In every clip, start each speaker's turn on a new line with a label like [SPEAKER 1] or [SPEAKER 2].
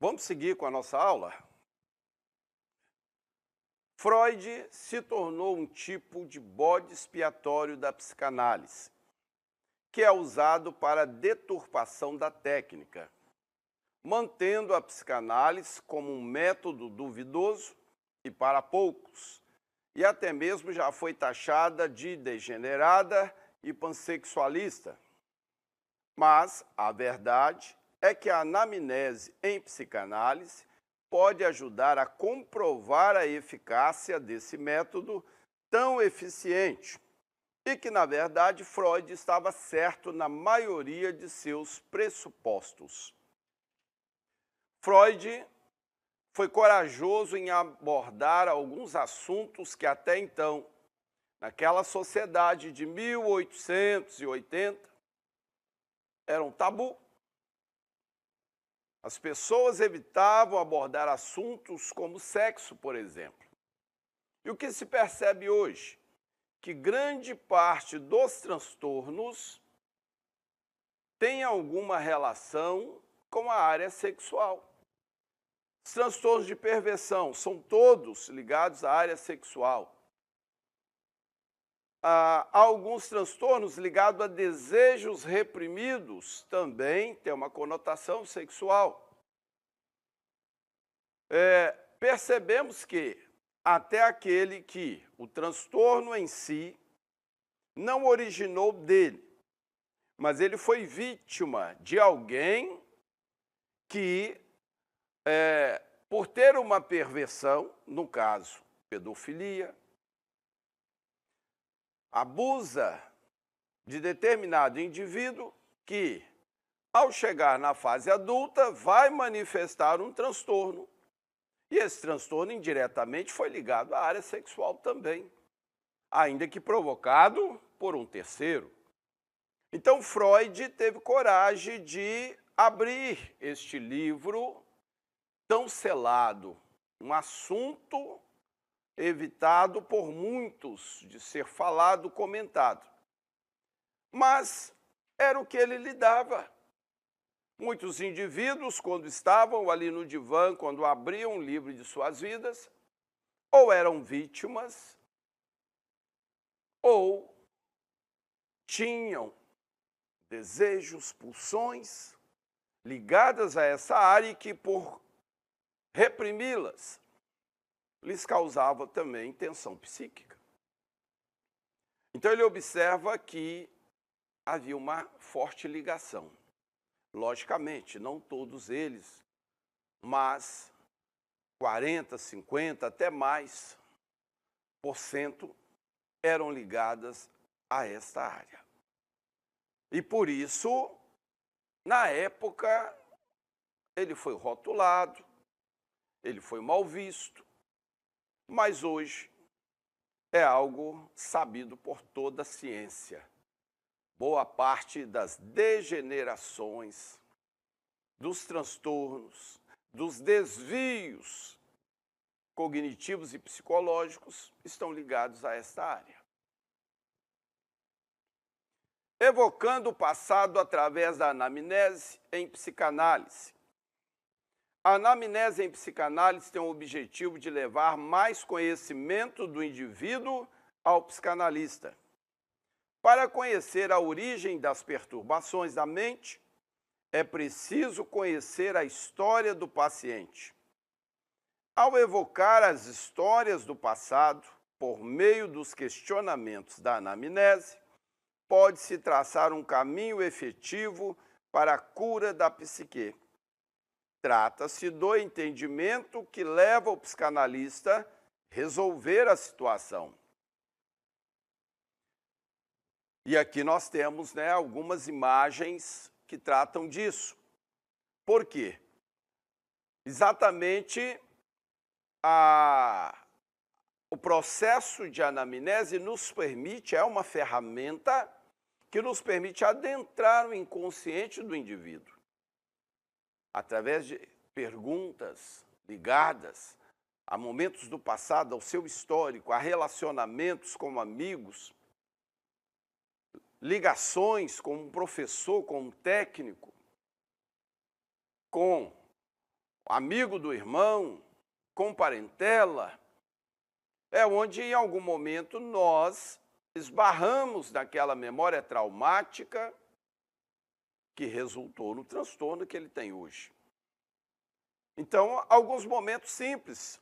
[SPEAKER 1] Vamos seguir com a nossa aula? Freud se tornou um tipo de bode expiatório da psicanálise, que é usado para a deturpação da técnica, mantendo a psicanálise como um método duvidoso e para poucos, e até mesmo já foi taxada de degenerada e pansexualista. Mas a verdade é que a anamnese em psicanálise pode ajudar a comprovar a eficácia desse método tão eficiente e que, na verdade, Freud estava certo na maioria de seus pressupostos. Freud foi corajoso em abordar alguns assuntos que até então, naquela sociedade de 1880, eram tabu. As pessoas evitavam abordar assuntos como sexo, por exemplo. E o que se percebe hoje? Que grande parte dos transtornos tem alguma relação com a área sexual. Os transtornos de perversão são todos ligados à área sexual. Há alguns transtornos ligados a desejos reprimidos também têm uma conotação sexual. Percebemos que até aquele que o transtorno em si não originou dele, mas ele foi vítima de alguém que, por ter uma perversão, no caso, pedofilia, abusa de determinado indivíduo que, ao chegar na fase adulta, vai manifestar um transtorno. E esse transtorno, indiretamente, foi ligado à área sexual também, ainda que provocado por um terceiro. Então, Freud teve coragem de abrir este livro tão selado, um assunto evitado por muitos de ser falado, comentado. Mas era o que ele lidava. Muitos indivíduos, quando estavam ali no divã, quando abriam o livro de suas vidas, ou eram vítimas, ou tinham desejos, pulsões ligadas a essa área e que, por reprimi-las, lhes causava também tensão psíquica. Então ele observa que havia uma forte ligação. Logicamente, não todos eles, mas 40, 50, até mais por cento eram ligadas a esta área. E por isso, na época, ele foi rotulado, ele foi mal visto, mas hoje é algo sabido por toda a ciência. Boa parte das degenerações, dos transtornos, dos desvios cognitivos e psicológicos estão ligados a esta área. Evocando o passado através da anamnese em psicanálise. A anamnese em psicanálise tem o objetivo de levar mais conhecimento do indivíduo ao psicanalista. Para conhecer a origem das perturbações da mente, é preciso conhecer a história do paciente. Ao evocar as histórias do passado, por meio dos questionamentos da anamnese, pode-se traçar um caminho efetivo para a cura da psique. Trata-se do entendimento que leva o psicanalista a resolver a situação. E aqui nós temos algumas imagens que tratam disso. Por quê? Exatamente o processo de anamnese nos permite, é uma ferramenta que nos permite adentrar o inconsciente do indivíduo. Através de perguntas ligadas a momentos do passado, ao seu histórico, a relacionamentos com amigos, ligações com um professor, com um técnico, com amigo do irmão, com parentela, é onde em algum momento nós esbarramos naquela memória traumática que resultou no transtorno que ele tem hoje. Então, alguns momentos simples.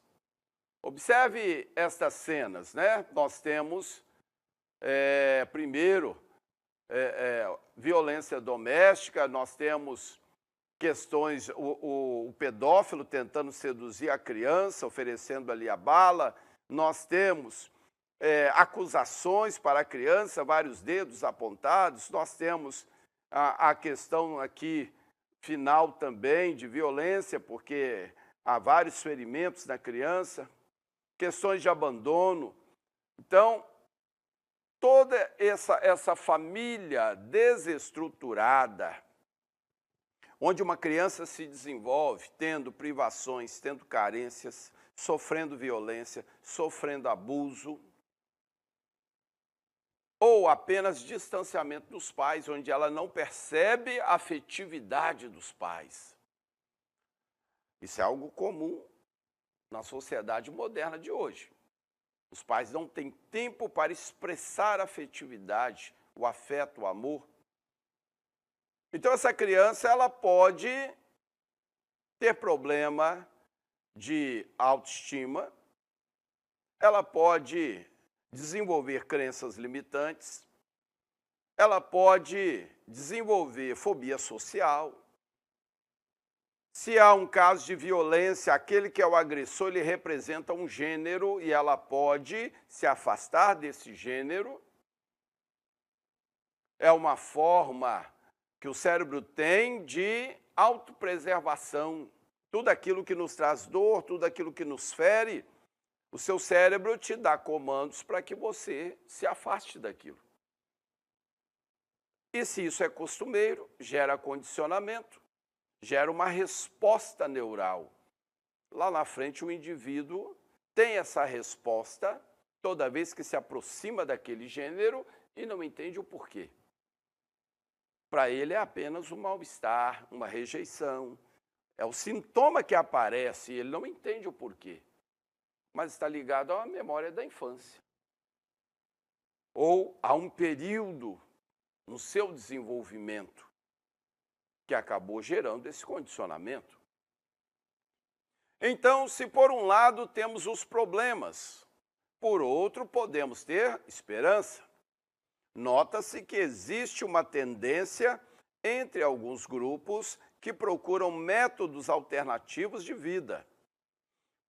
[SPEAKER 1] Observe estas cenas, né? Nós temos, primeiro, violência doméstica, nós temos questões, o pedófilo tentando seduzir a criança, oferecendo ali a bala, nós temos acusações para a criança, vários dedos apontados, nós temos a questão aqui final também de violência, porque há vários ferimentos na criança, questões de abandono. Então, toda essa família desestruturada, onde uma criança se desenvolve tendo privações, tendo carências, sofrendo violência, sofrendo abuso, ou apenas distanciamento dos pais, onde ela não percebe a afetividade dos pais. Isso é algo comum na sociedade moderna de hoje. Os pais não têm tempo para expressar a afetividade, o afeto, o amor. Então, essa criança ela pode ter problema de autoestima, ela pode desenvolver crenças limitantes, ela pode desenvolver fobia social. Se há um caso de violência, aquele que é o agressor, ele representa um gênero e ela pode se afastar desse gênero. É uma forma que o cérebro tem de autopreservação. Tudo aquilo que nos traz dor, tudo aquilo que nos fere, o seu cérebro te dá comandos para que você se afaste daquilo. E se isso é costumeiro, gera condicionamento, gera uma resposta neural. Lá na frente o indivíduo tem essa resposta toda vez que se aproxima daquele gênero e não entende o porquê. Para ele é apenas um mal-estar, uma rejeição. É o sintoma que aparece e ele não entende o porquê. Mas está ligado à memória da infância. Ou a um período no seu desenvolvimento que acabou gerando esse condicionamento. Então, se por um lado temos os problemas, por outro podemos ter esperança. Nota-se que existe uma tendência entre alguns grupos que procuram métodos alternativos de vida.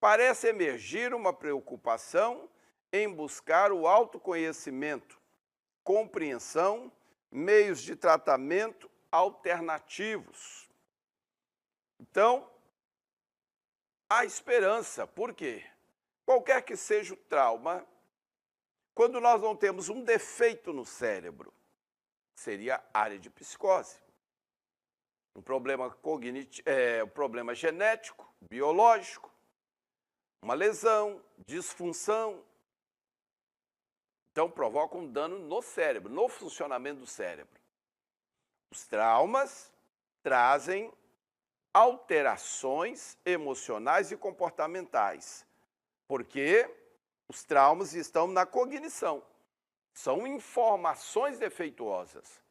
[SPEAKER 1] Parece emergir uma preocupação em buscar o autoconhecimento, compreensão, meios de tratamento alternativos. Então, há esperança. Por quê? Qualquer que seja o trauma, quando nós não temos um defeito no cérebro, seria a área de psicose. Um problema cognitivo, um problema genético, biológico, uma lesão, disfunção. Então, provoca um dano no cérebro, no funcionamento do cérebro. Os traumas trazem alterações emocionais e comportamentais, porque os traumas estão na cognição, são informações defeituosas.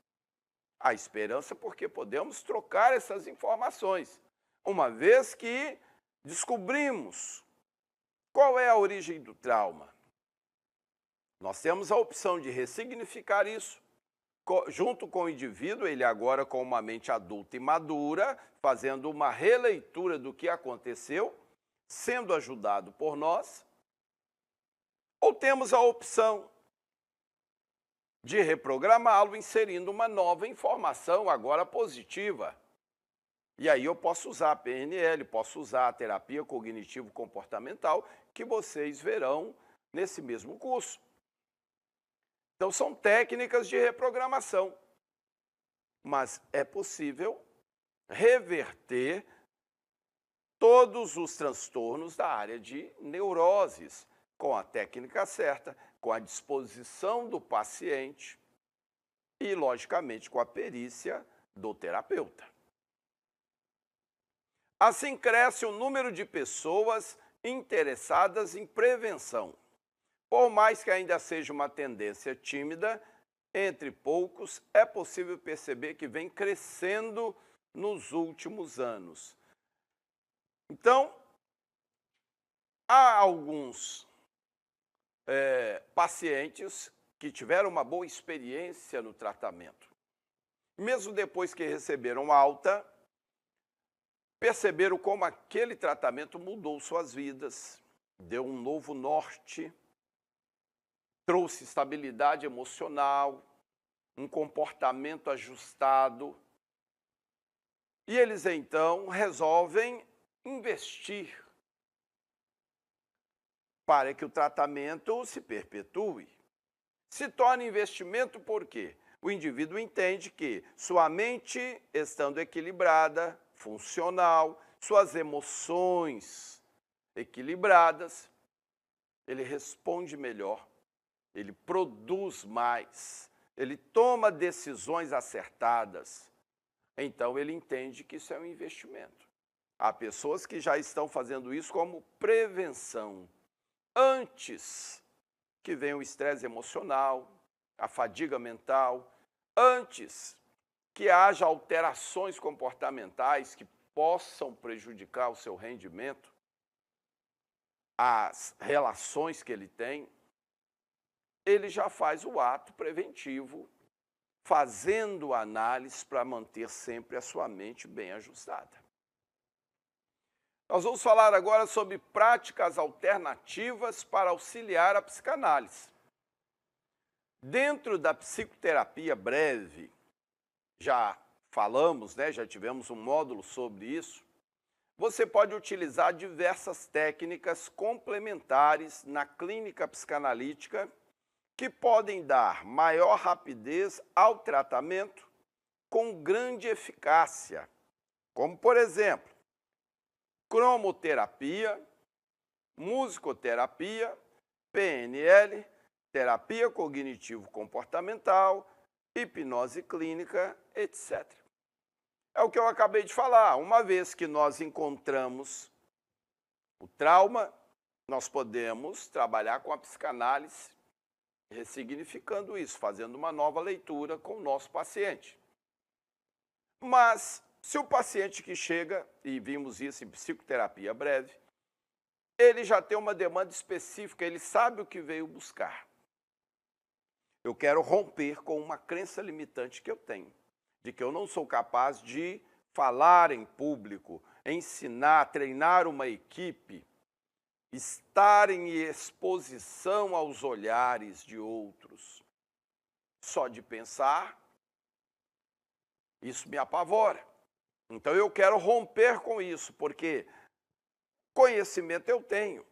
[SPEAKER 1] Há esperança porque podemos trocar essas informações, uma vez que descobrimos qual é a origem do trauma. Nós temos a opção de ressignificar isso, junto com o indivíduo, ele agora com uma mente adulta e madura, fazendo uma releitura do que aconteceu, sendo ajudado por nós, ou temos a opção de reprogramá-lo, inserindo uma nova informação, agora positiva. E aí eu posso usar a PNL, posso usar a terapia cognitivo-comportamental, que vocês verão nesse mesmo curso. Então, são técnicas de reprogramação, mas é possível reverter todos os transtornos da área de neuroses, com a técnica certa, com a disposição do paciente e, logicamente, com a perícia do terapeuta. Assim cresce o número de pessoas interessadas em prevenção. Por mais que ainda seja uma tendência tímida, entre poucos, é possível perceber que vem crescendo nos últimos anos. Então, há alguns pacientes que tiveram uma boa experiência no tratamento. Mesmo depois que receberam alta, perceberam como aquele tratamento mudou suas vidas, deu um novo norte, trouxe estabilidade emocional, um comportamento ajustado. E eles então resolvem investir para que o tratamento se perpetue. Se torna investimento por quê? O indivíduo entende que sua mente estando equilibrada, funcional, suas emoções equilibradas, ele responde melhor, ele produz mais, ele toma decisões acertadas. Então ele entende que isso é um investimento. Há pessoas que já estão fazendo isso como prevenção, antes que venha o estresse emocional, a fadiga mental, antes que haja alterações comportamentais que possam prejudicar o seu rendimento, as relações que ele tem, ele já faz o ato preventivo, fazendo análise para manter sempre a sua mente bem ajustada. Nós vamos falar agora sobre práticas alternativas para auxiliar a psicanálise. Dentro da psicoterapia breve, já falamos, já tivemos um módulo sobre isso, você pode utilizar diversas técnicas complementares na clínica psicanalítica que podem dar maior rapidez ao tratamento com grande eficácia, como, por exemplo, cromoterapia, musicoterapia, PNL, terapia cognitivo-comportamental, hipnose clínica, etc. É o que eu acabei de falar. Uma vez que nós encontramos o trauma, nós podemos trabalhar com a psicanálise, ressignificando isso, fazendo uma nova leitura com o nosso paciente. Mas, se o paciente que chega, e vimos isso em psicoterapia breve, ele já tem uma demanda específica, ele sabe o que veio buscar. Eu quero romper com uma crença limitante que eu tenho, de que eu não sou capaz de falar em público, ensinar, treinar uma equipe, estar em exposição aos olhares de outros. Só de pensar, isso me apavora. Então eu quero romper com isso, porque conhecimento eu tenho,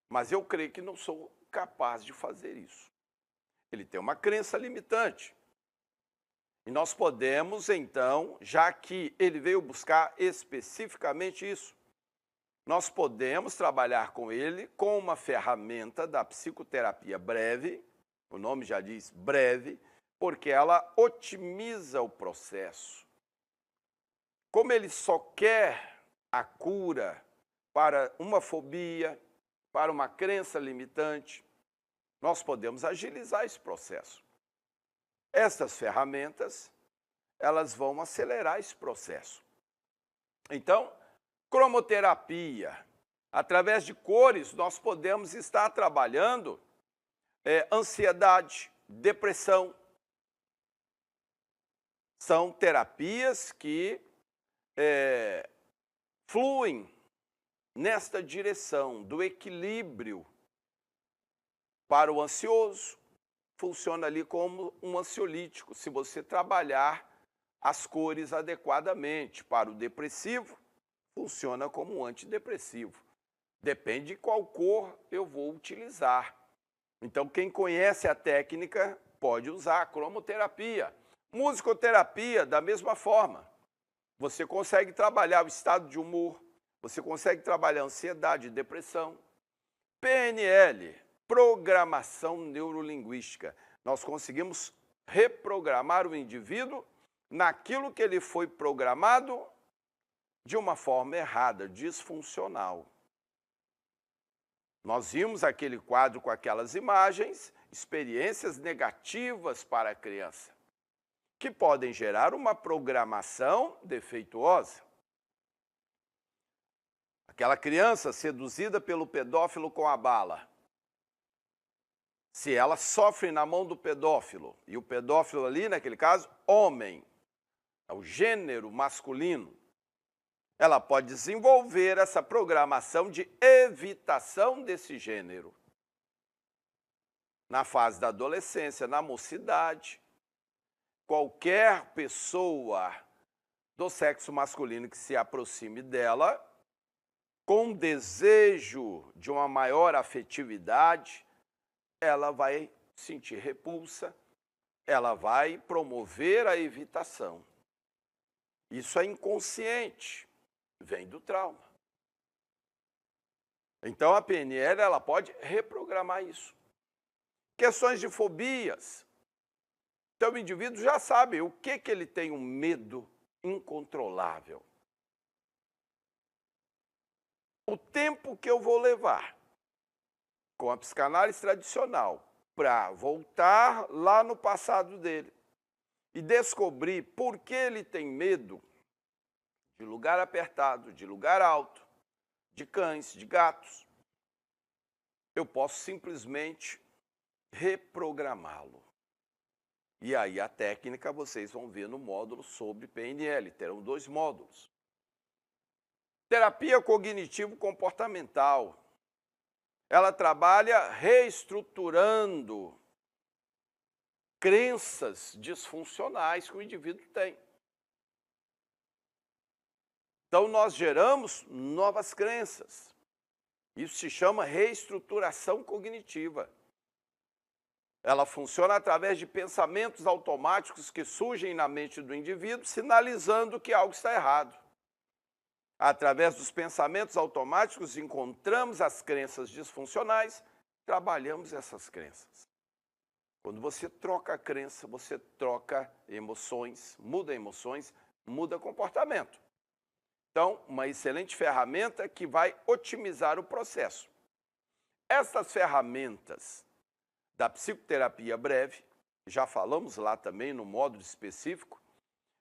[SPEAKER 1] mas eu creio que não sou capaz de fazer isso. Ele tem uma crença limitante. E nós podemos, então, já que ele veio buscar especificamente isso, nós podemos trabalhar com ele com uma ferramenta da psicoterapia breve, o nome já diz breve, porque ela otimiza o processo. Como ele só quer a cura para uma fobia, para uma crença limitante, nós podemos agilizar esse processo. Essas ferramentas, elas vão acelerar esse processo. Então, cromoterapia, através de cores, nós podemos estar trabalhando ansiedade, depressão. São terapias que fluem nesta direção do equilíbrio para o ansioso. Funciona ali como um ansiolítico, se você trabalhar as cores adequadamente. Para o depressivo, funciona como um antidepressivo. Depende de qual cor eu vou utilizar. Então, quem conhece a técnica pode usar a cromoterapia. Musicoterapia, da mesma forma. Você consegue trabalhar o estado de humor, você consegue trabalhar ansiedade e depressão. PNL, programação neurolinguística. Nós conseguimos reprogramar o indivíduo naquilo que ele foi programado de uma forma errada, disfuncional. Nós vimos aquele quadro com aquelas imagens, experiências negativas para a criança, que podem gerar uma programação defeituosa. Aquela criança seduzida pelo pedófilo com a bala. Se ela sofre na mão do pedófilo, e o pedófilo ali, naquele caso, homem, é o gênero masculino, ela pode desenvolver essa programação de evitação desse gênero. Na fase da adolescência, na mocidade, qualquer pessoa do sexo masculino que se aproxime dela, com desejo de uma maior afetividade, ela vai sentir repulsa, ela vai promover a evitação. Isso é inconsciente, vem do trauma. Então a PNL ela pode reprogramar isso. Questões de fobias. Então o indivíduo já sabe o que ele tem um medo incontrolável. O tempo que eu vou levar com a psicanálise tradicional para voltar lá no passado dele e descobrir por que ele tem medo de lugar apertado, de lugar alto, de cães, de gatos, eu posso simplesmente reprogramá-lo. E aí a técnica vocês vão ver no módulo sobre PNL, terão 2 módulos. Terapia cognitivo-comportamental. Ela trabalha reestruturando crenças disfuncionais que o indivíduo tem. Então, nós geramos novas crenças. Isso se chama reestruturação cognitiva. Ela funciona através de pensamentos automáticos que surgem na mente do indivíduo, sinalizando que algo está errado. Através dos pensamentos automáticos, encontramos as crenças disfuncionais, trabalhamos essas crenças. Quando você troca a crença, você troca emoções, muda comportamento. Então, uma excelente ferramenta que vai otimizar o processo. Essas ferramentas da psicoterapia breve, já falamos lá também no módulo específico,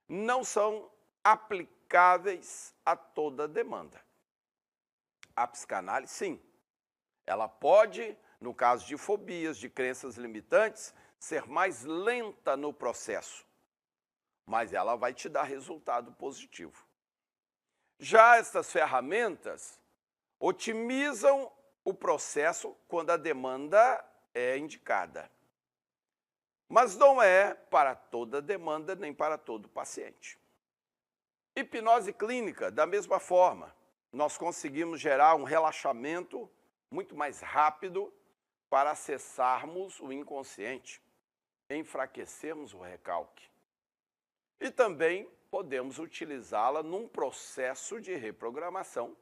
[SPEAKER 1] não são aplicáveis a toda demanda. A psicanálise, sim. Ela pode, no caso de fobias, de crenças limitantes, ser mais lenta no processo, mas ela vai te dar resultado positivo. Já estas ferramentas otimizam o processo quando a demanda é indicada, mas não é para toda demanda nem para todo paciente. Hipnose clínica, da mesma forma, nós conseguimos gerar um relaxamento muito mais rápido para acessarmos o inconsciente, enfraquecermos o recalque. E também podemos utilizá-la num processo de reprogramação,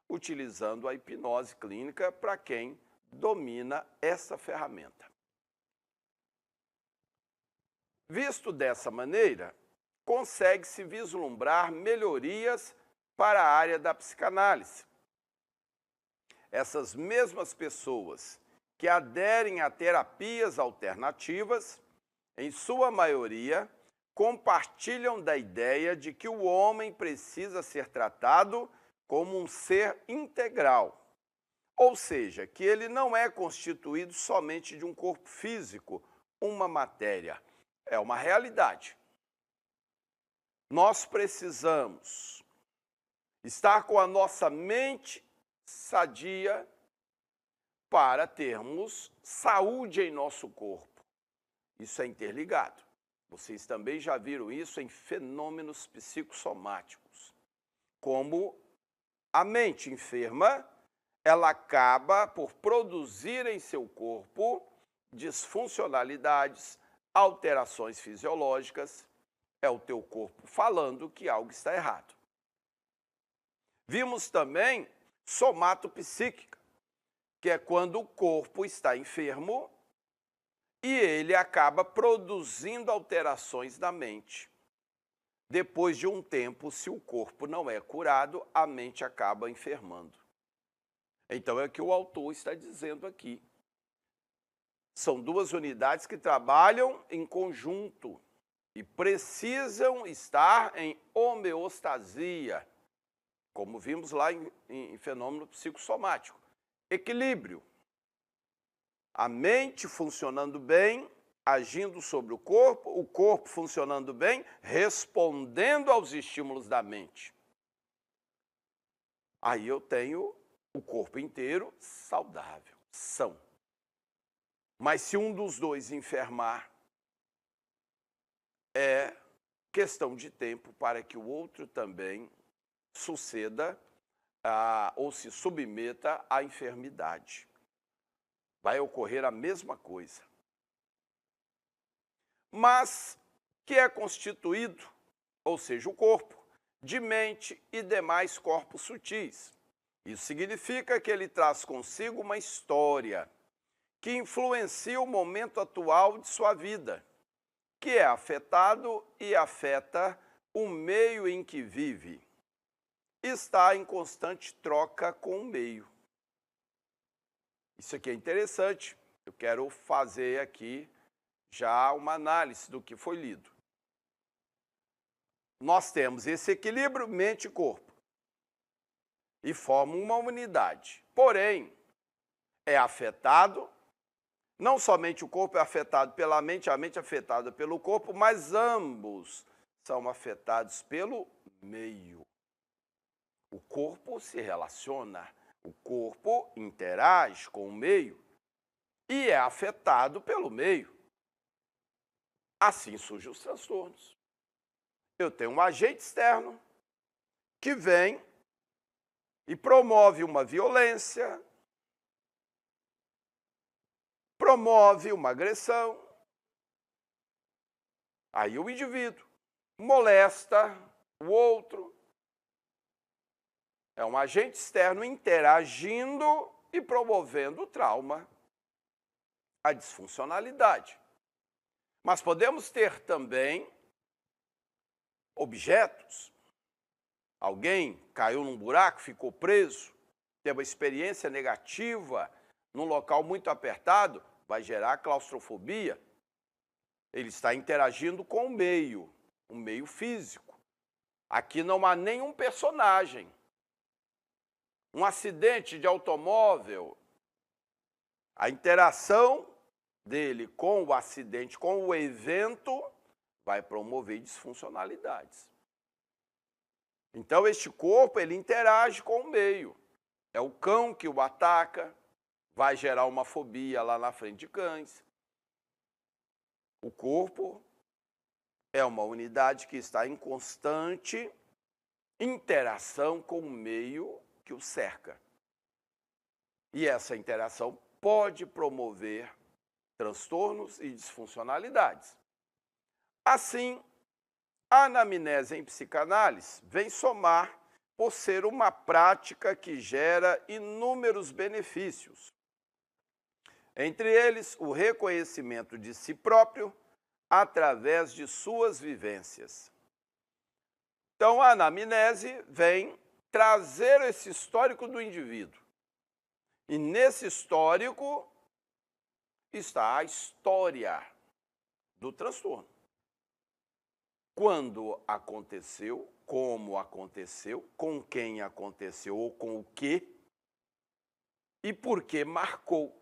[SPEAKER 1] utilizando a hipnose clínica para quem domina essa ferramenta. Visto dessa maneira, consegue-se vislumbrar melhorias para a área da psicanálise. Essas mesmas pessoas que aderem a terapias alternativas, em sua maioria, compartilham da ideia de que o homem precisa ser tratado como um ser integral, ou seja, que ele não é constituído somente de um corpo físico, uma matéria, é uma realidade. Nós precisamos estar com a nossa mente sadia para termos saúde em nosso corpo. Isso é interligado. Vocês também já viram isso em fenômenos psicossomáticos. Como a mente enferma, ela acaba por produzir em seu corpo disfuncionalidades, alterações fisiológicas. É o teu corpo falando que algo está errado. Vimos também somatopsíquica, que é quando o corpo está enfermo e ele acaba produzindo alterações na mente. depois de um tempo, se o corpo não é curado, a mente acaba enfermando. Então é o que o autor está dizendo aqui. São duas unidades que trabalham em conjunto e precisam estar em homeostasia, como vimos lá em fenômeno psicossomático. Equilíbrio. A mente funcionando bem, agindo sobre o corpo funcionando bem, respondendo aos estímulos da mente. Aí eu tenho o corpo inteiro saudável, são. Mas se um dos dois enfermar, é questão de tempo para que o outro também suceda ou se submeta à enfermidade. Vai ocorrer a mesma coisa. Mas que é constituído, ou seja, o corpo, de mente e demais corpos sutis. Isso significa que ele traz consigo uma história que influencia o momento atual de sua vida, que é afetado e afeta o meio em que vive. Está em constante troca com o meio. Isso aqui é interessante. Eu quero fazer aqui já uma análise do que foi lido. Nós temos esse equilíbrio mente e corpo e formam uma unidade. Porém, é afetado, não somente o corpo é afetado pela mente, a mente é afetada pelo corpo, mas ambos são afetados pelo meio. O corpo se relaciona, o corpo interage com o meio e é afetado pelo meio. Assim surgem os transtornos. Eu tenho um agente externo que vem e promove uma violência, promove uma agressão. Aí o indivíduo molesta o outro. É um agente externo interagindo e promovendo o trauma, a disfuncionalidade. Mas podemos ter também objetos. Alguém caiu num buraco, ficou preso, teve uma experiência negativa num local muito apertado, vai gerar claustrofobia. Ele está interagindo com o meio físico. Aqui não há nenhum personagem. Um acidente de automóvel, a interação dele com o acidente, com o evento, vai promover disfuncionalidades. Então, este corpo, ele interage com o meio. É o cão que o ataca, vai gerar uma fobia lá na frente de cães. O corpo é uma unidade que está em constante interação com o meio que o cerca. E essa interação pode promover transtornos e disfuncionalidades. Assim, a anamnese em psicanálise vem somar por ser uma prática que gera inúmeros benefícios. Entre eles, o reconhecimento de si próprio através de suas vivências. Então, a anamnese vem trazer esse histórico do indivíduo. E nesse histórico está a história do transtorno. Quando aconteceu, como aconteceu, com quem aconteceu ou com o quê, e por que marcou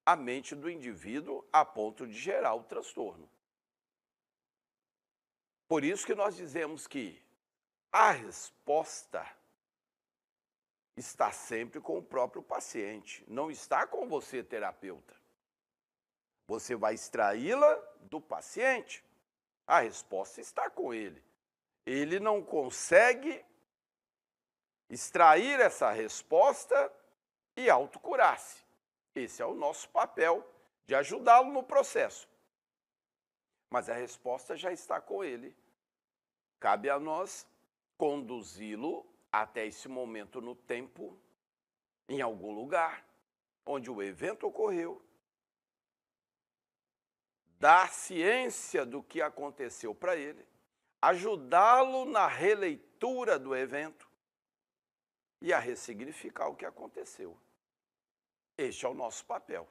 [SPEAKER 1] a mente do indivíduo a ponto de gerar o transtorno. Por isso que nós dizemos que a resposta está sempre com o próprio paciente, não está com você, terapeuta. Você vai extraí-la do paciente. A resposta está com ele. Ele não consegue extrair essa resposta e autocurar-se. Esse é o nosso papel, de ajudá-lo no processo. Mas a resposta já está com ele. Cabe a nós conduzi-lo até esse momento no tempo, em algum lugar, onde o evento ocorreu, dar ciência do que aconteceu para ele, ajudá-lo na releitura do evento e a ressignificar o que aconteceu. Este é o nosso papel,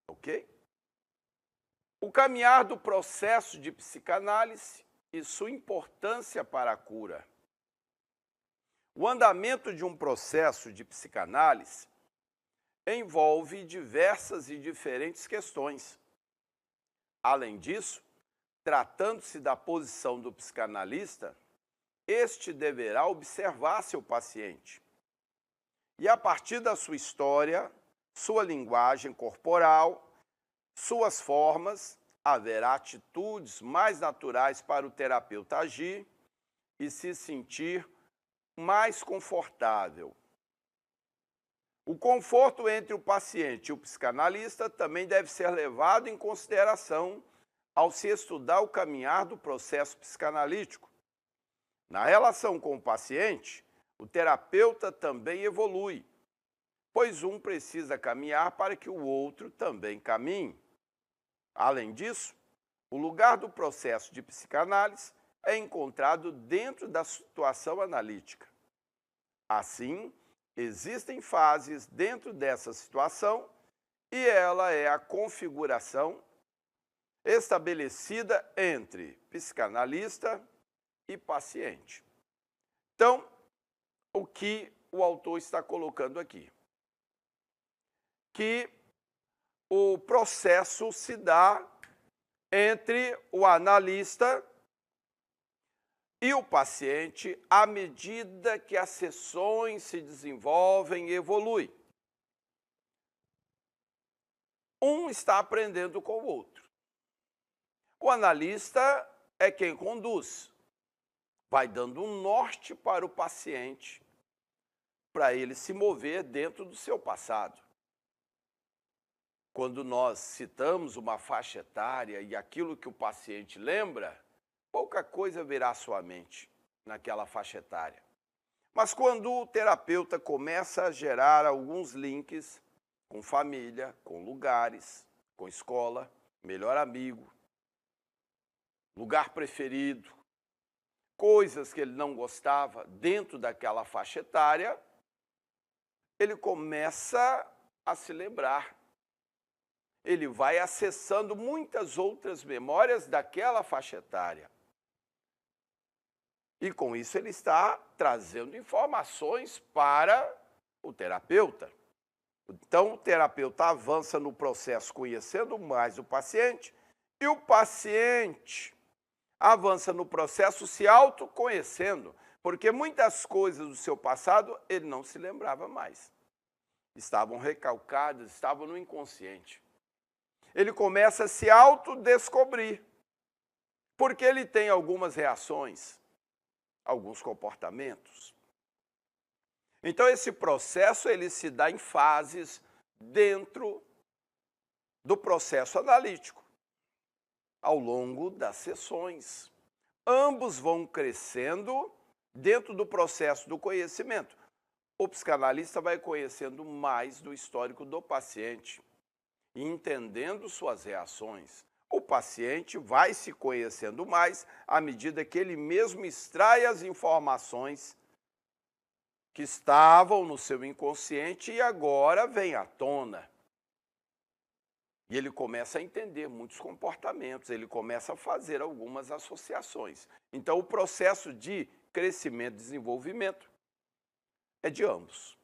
[SPEAKER 1] ok? O caminhar do processo de psicanálise e sua importância para a cura. O andamento de um processo de psicanálise envolve diversas e diferentes questões. Além disso, tratando-se da posição do psicanalista, este deverá observar seu paciente. E a partir da sua história, sua linguagem corporal, suas formas, haverá atitudes mais naturais para o terapeuta agir e se sentir mais confortável. O conforto entre o paciente e o psicanalista também deve ser levado em consideração ao se estudar o caminhar do processo psicanalítico. Na relação com o paciente, o terapeuta também evolui, pois um precisa caminhar para que o outro também caminhe. Além disso, o lugar do processo de psicanálise é encontrado dentro da situação analítica. Assim, existem fases dentro dessa situação e ela é a configuração estabelecida entre psicanalista e paciente. Então, o que o autor está colocando aqui? Que o processo se dá entre o analista e o paciente à medida que as sessões se desenvolvem e evoluem. Um está aprendendo com o outro. O analista é quem conduz, vai dando um norte para o paciente, para ele se mover dentro do seu passado. Quando nós citamos uma faixa etária e aquilo que o paciente lembra, pouca coisa virá à sua mente naquela faixa etária. Mas quando o terapeuta começa a gerar alguns links com família, com lugares, com escola, melhor amigo, lugar preferido, coisas que ele não gostava dentro daquela faixa etária, ele começa a se lembrar. Ele vai acessando muitas outras memórias daquela faixa etária. E com isso ele está trazendo informações para o terapeuta. Então o terapeuta avança no processo conhecendo mais o paciente e o paciente avança no processo se autoconhecendo, porque muitas coisas do seu passado ele não se lembrava mais. Estavam recalcadas, estavam no inconsciente. Ele começa a se autodescobrir, porque ele tem algumas reações, alguns comportamentos. Então esse processo ele se dá em fases dentro do processo analítico, ao longo das sessões. Ambos vão crescendo dentro do processo do conhecimento. O psicanalista vai conhecendo mais do histórico do paciente e entendendo suas reações. O paciente vai se conhecendo mais à medida que ele mesmo extrai as informações que estavam no seu inconsciente e agora vêm à tona. E ele começa a entender muitos comportamentos, ele começa a fazer algumas associações. Então, o processo de crescimento e desenvolvimento é de ambos.